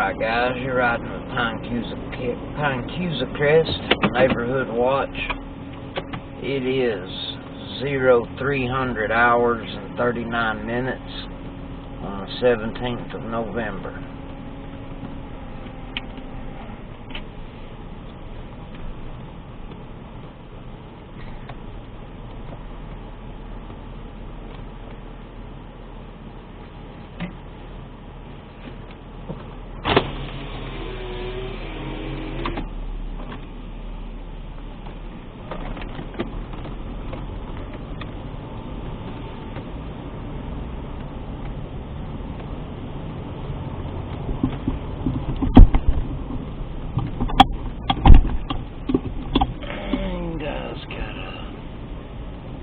Alright guys, you're riding with Pinecusicrest Neighborhood Watch. It is 0300 hours and 39 minutes on the 17th of November.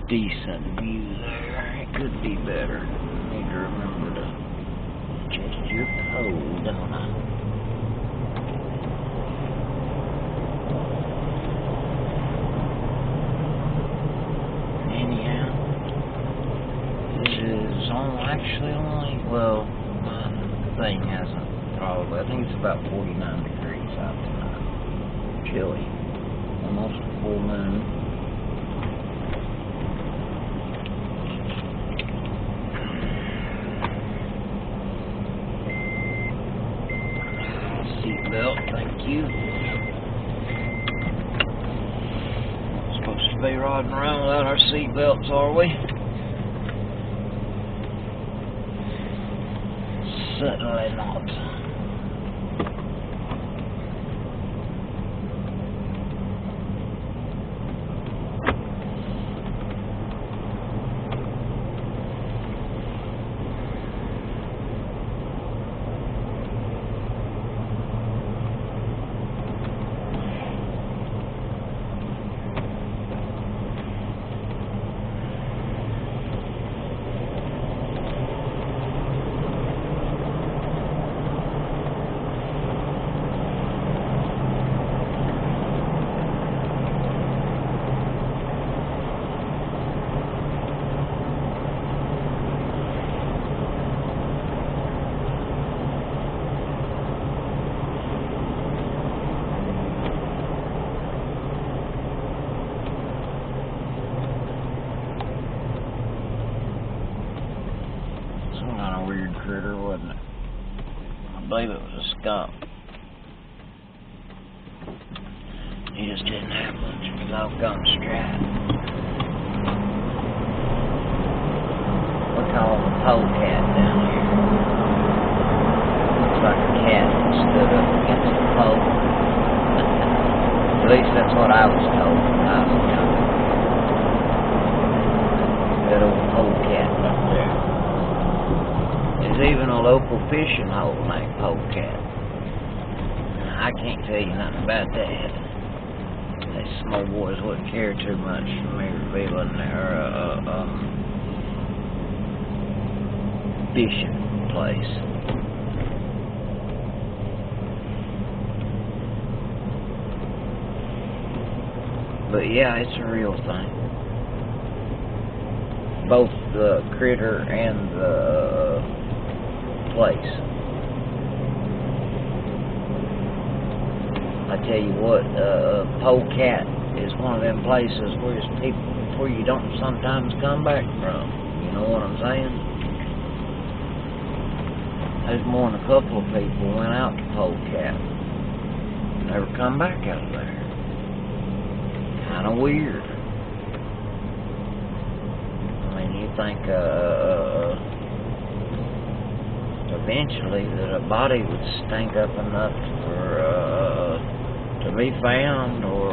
Decent view there. It could be better. Need to remember to adjust your pole, don't I? Anyhow, this is actually only, well, my thing hasn't probably, I think it's about 49 degrees out tonight. Chilly. Almost a full moon. Seatbelt, thank you. Supposed to be riding around without our seatbelts, are we? Certainly not. Some kind of weird critter, wasn't it? I believe it was a skunk. He just didn't have much of a doggone strap. We call him a polecat down here. Looks like a cat that stood up against a pole. At least that's what I was told when I was young. That old polecat up there. There's even a local fishing hole named Polecat. I can't tell you nothing about that. These small boys wouldn't care too much for me revealing their fishing place. But yeah, it's a real thing. Both the critter and the place. I tell you what, Polecat is one of them places where you don't sometimes come back from. You know what I'm saying? There's more than a couple of people went out to Polecat. Never come back out of there. Kind of weird. I mean, you think eventually that a body would stink up enough for to be found, or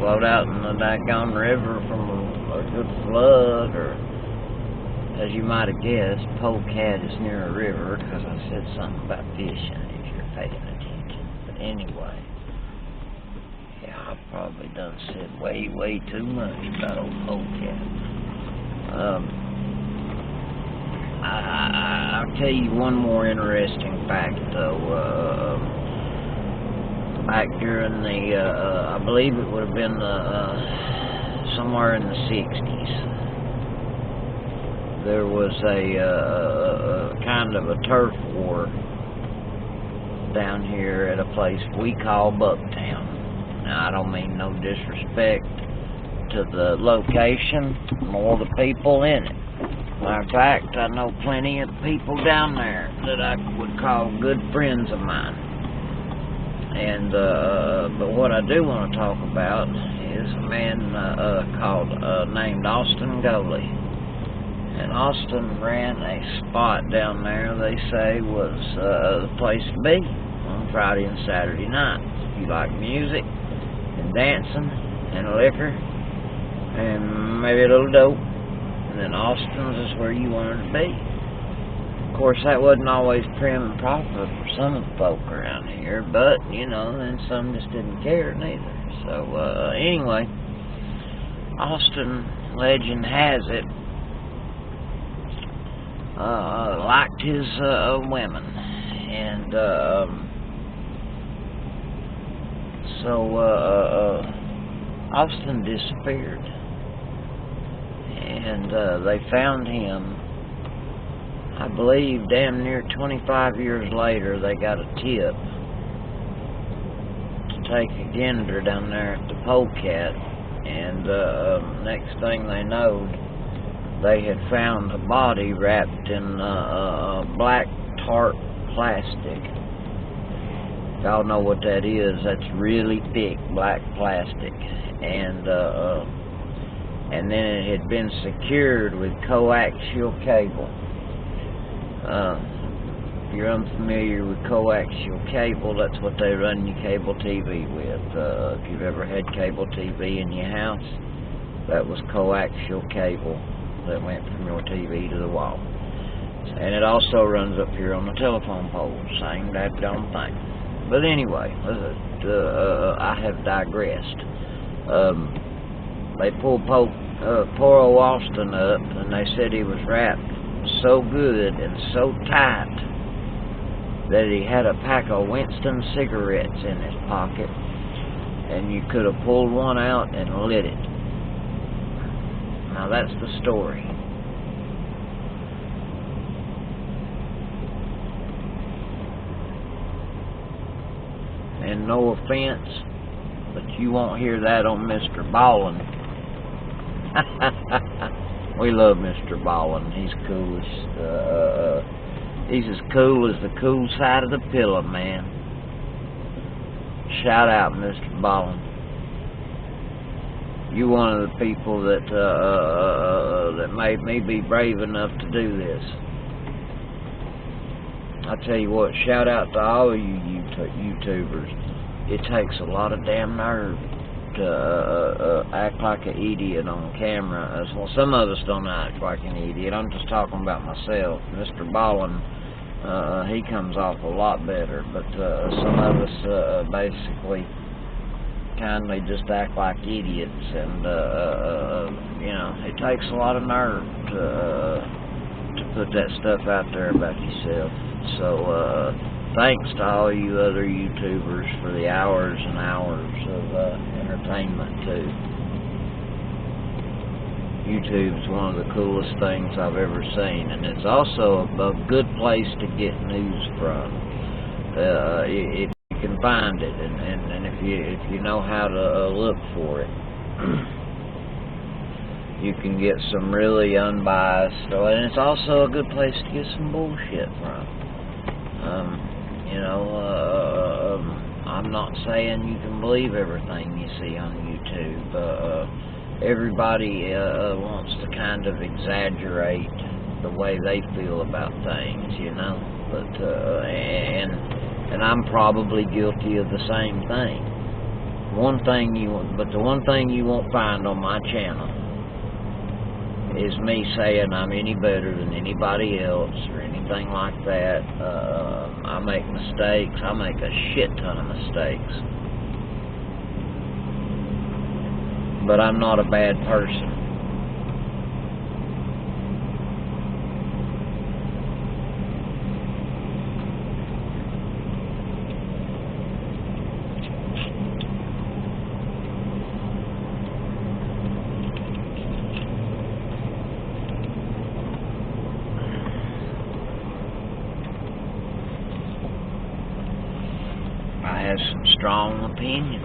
float out in the daggone river from a good flood, or, as you might have guessed, Polecat is near a river, because I said something about fishing, if you're paying attention. But anyway, yeah, I've probably done said way too much about old Polecat. I'll tell you one more interesting fact, though. Back during the, I believe it would have been somewhere in the 60s, there was a kind of a turf war down here at a place we call Bucktown. Now, I don't mean no disrespect to the location nor the people in it. Matter of fact, I know plenty of people down there that I would call good friends of mine. And, but what I do want to talk about is a man named Austin Goley. And Austin ran a spot down there they say was the place to be on Friday and Saturday nights. If you like music and dancing and liquor and maybe a little dope, and then Austin's is where you wanted to be. Of course, that wasn't always prim and proper for some of the folk around here, but, you know, then some just didn't care neither. So, anyway, Austin, legend has it, liked his women, and so Austin disappeared, and they found him, I believe, damn near 25 years later. They got a tip to take a gander down there at the Polecat, and next thing they knowed, they had found a body wrapped in black tarp plastic. Y'all know what that is. That's really thick black plastic. And then it had been secured with coaxial cable. If you're unfamiliar with coaxial cable, that's what they run your cable TV with. If you've ever had cable TV in your house, that was coaxial cable that went from your TV to the wall. And it also runs up here on the telephone pole, same daggone thing. But anyway, I have digressed. They pulled poor old Austin up, and they said he was wrapped so good and so tight that he had a pack of Winston cigarettes in his pocket, and you could have pulled one out and lit it. Now that's the story. And no offense, but you won't hear that on Mr. Ballin. We love Mr. Ballin. He's cool as he's as cool as the cool side of the pillow, man. Shout out, Mr. Ballin. You one of the people that that made me be brave enough to do this. I tell you what, shout out to all of you YouTubers. It takes a lot of damn nerve to act like an idiot on camera. Well, some of us don't act like an idiot. I'm just talking about myself. Mr. Ballin, he comes off a lot better, but some of us basically kindly just act like idiots, and you know, it takes a lot of nerve to put that stuff out there about yourself. So thanks to all you other YouTubers for the hours and hours of entertainment too. YouTube's one of the coolest things I've ever seen, and it's also a good place to get news from. If you can find it, and if you know how to look for it, you can get some really unbiased. And it's also a good place to get some bullshit from. You know, I'm not saying you can believe everything you see on YouTube. Everybody wants to kind of exaggerate the way they feel about things, you know. But and I'm probably guilty of the same thing. The one thing you won't find on my channel is me saying I'm any better than anybody else or anything like that. I make mistakes. I make a shit ton of mistakes. But I'm not a bad person. strong opinions.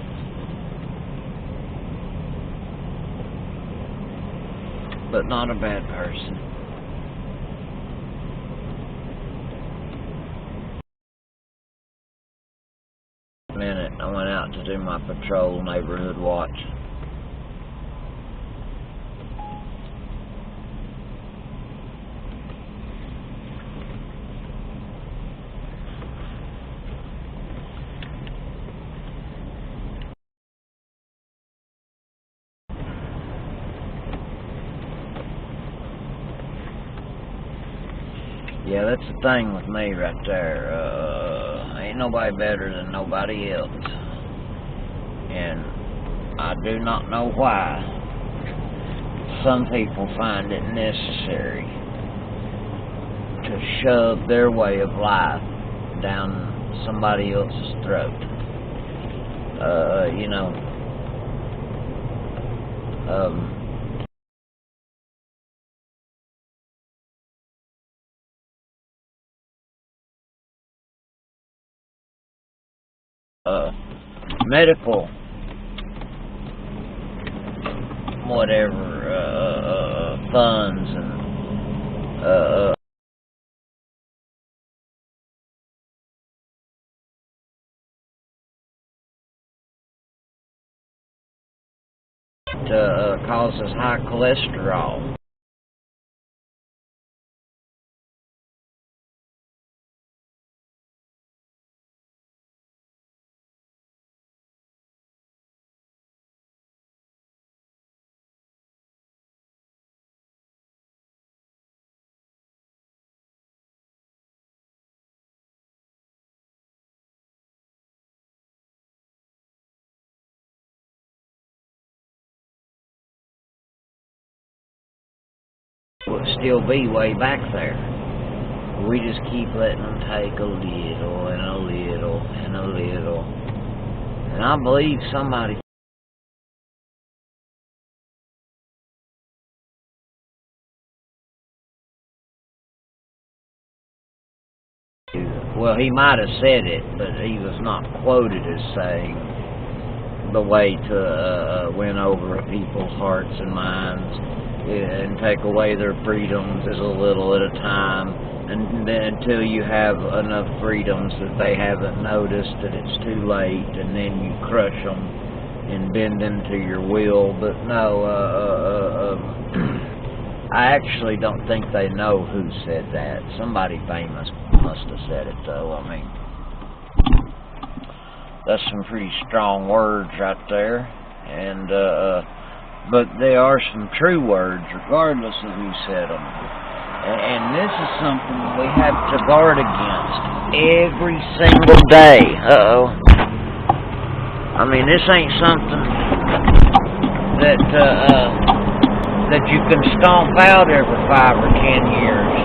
But not a bad person. Minute, I went out to do my patrol neighborhood watch. Yeah, that's the thing with me right there. Ain't nobody better than nobody else. And I do not know why some people find it necessary to shove their way of life down somebody else's throat. You know, medical, whatever, funds and, causes high cholesterol. Would still be way back there. We just keep letting them take a little and a little and a little. And I believe somebody well, he might have said it, but he was not quoted as saying the way to win over people's hearts and minds and take away their freedoms is a little at a time, and then until you have enough freedoms that they haven't noticed that it's too late, and then you crush them and bend them to your will. But no, I actually don't think they know who said that. Somebody famous must have said it, though. I mean, that's some pretty strong words right there, and but they are some true words, regardless of who said them. And this is something we have to guard against every single day. I mean, this ain't something that you can stomp out every 5 or 10 years.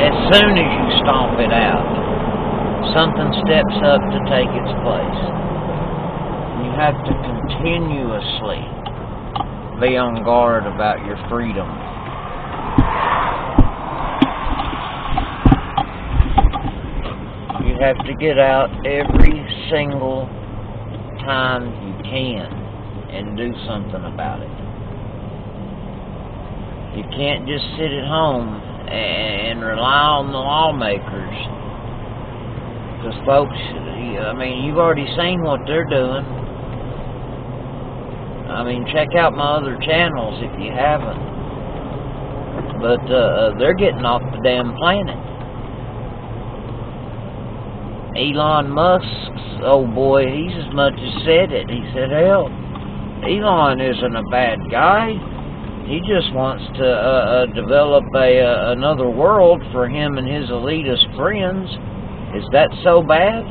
As soon as you stomp it out, something steps up to take its place. You have to continuously be on guard about your freedom. You have to get out every single time you can and do something about it. You can't just sit at home and rely on the lawmakers. Because folks, I mean, you've already seen what they're doing. I mean, check out my other channels if you haven't. But they're getting off the damn planet. Elon Musk's old boy, he's as much as said it. He said, hell, Elon isn't a bad guy. He just wants to develop another world for him and his elitist friends. Is that so bad?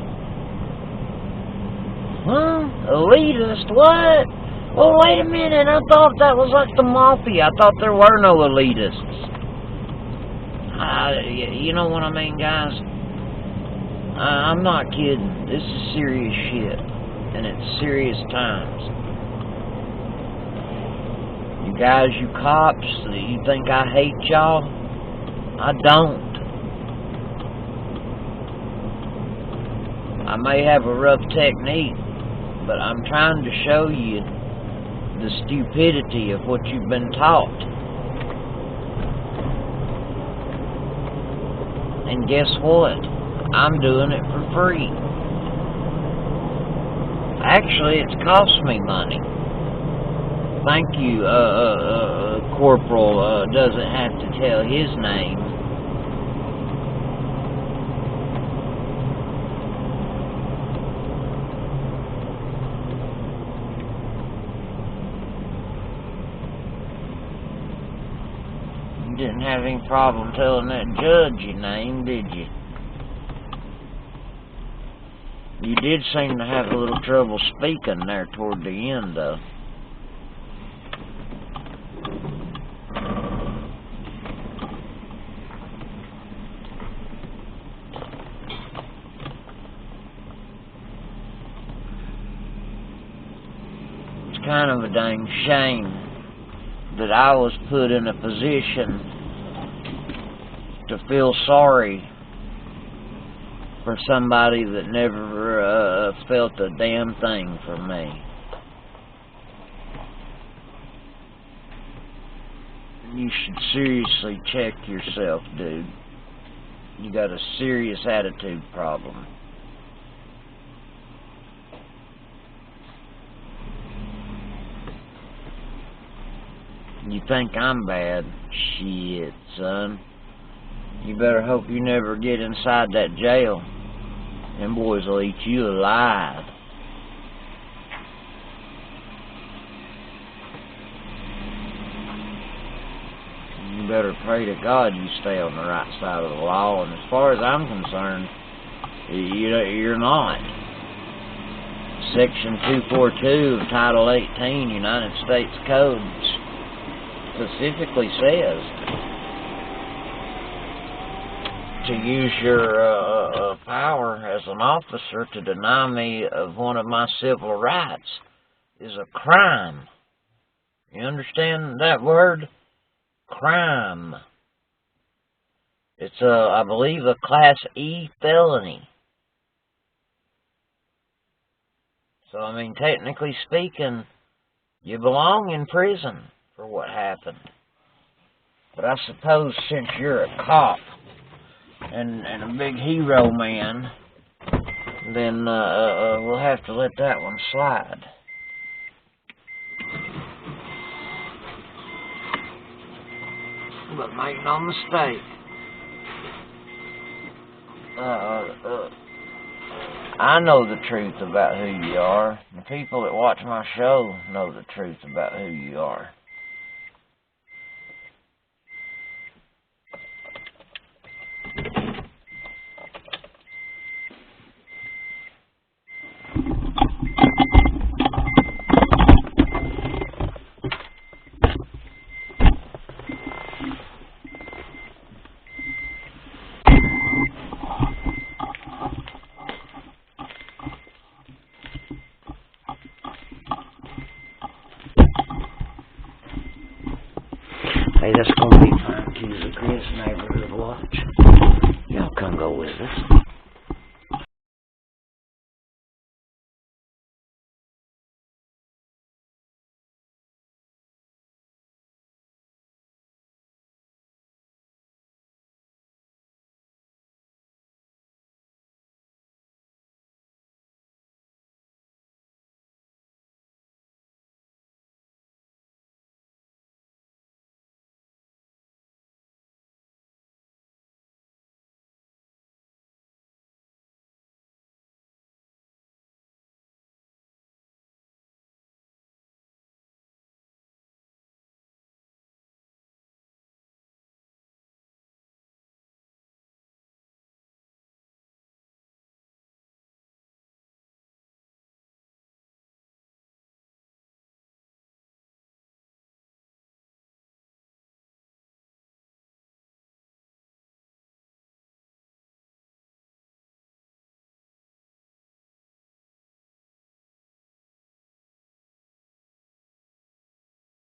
Huh? Elitist? What? Well, wait a minute. I thought that was like the mafia. I thought there were no elitists. You know what I mean, guys? I'm not kidding. This is serious shit. And it's serious times. You guys, you cops, you think I hate y'all? I don't. I may have a rough technique, but I'm trying to show you the stupidity of what you've been taught. And guess what? I'm doing it for free. Actually, it's cost me money. Thank you, Corporal doesn't have to tell his name. You didn't have any problem telling that judge your name, did you? You did seem to have a little trouble speaking there toward the end, though. It's kind of a dang shame that I was put in a position to feel sorry for somebody that never felt a damn thing for me. You should seriously check yourself, dude. You got a serious attitude problem. You think I'm bad? Shit, son. You better hope you never get inside that jail. Them boys will eat you alive. You better pray to God you stay on the right side of the law, and as far as I'm concerned, you're not. Section 242 of Title 18 United States Code specifically says to use your power as an officer to deny me of one of my civil rights is a crime. You understand that word? Crime. It's I believe, a Class E felony. So, I mean, technically speaking, you belong in prison for what happened. But I suppose since you're a cop and a big hero man, then we'll have to let that one slide. But make no mistake, I know the truth about who you are. The people that watch my show know the truth about who you are. Hey, that's gonna be Pinecusicrest Neighborhood Watch. Y'all come go with us.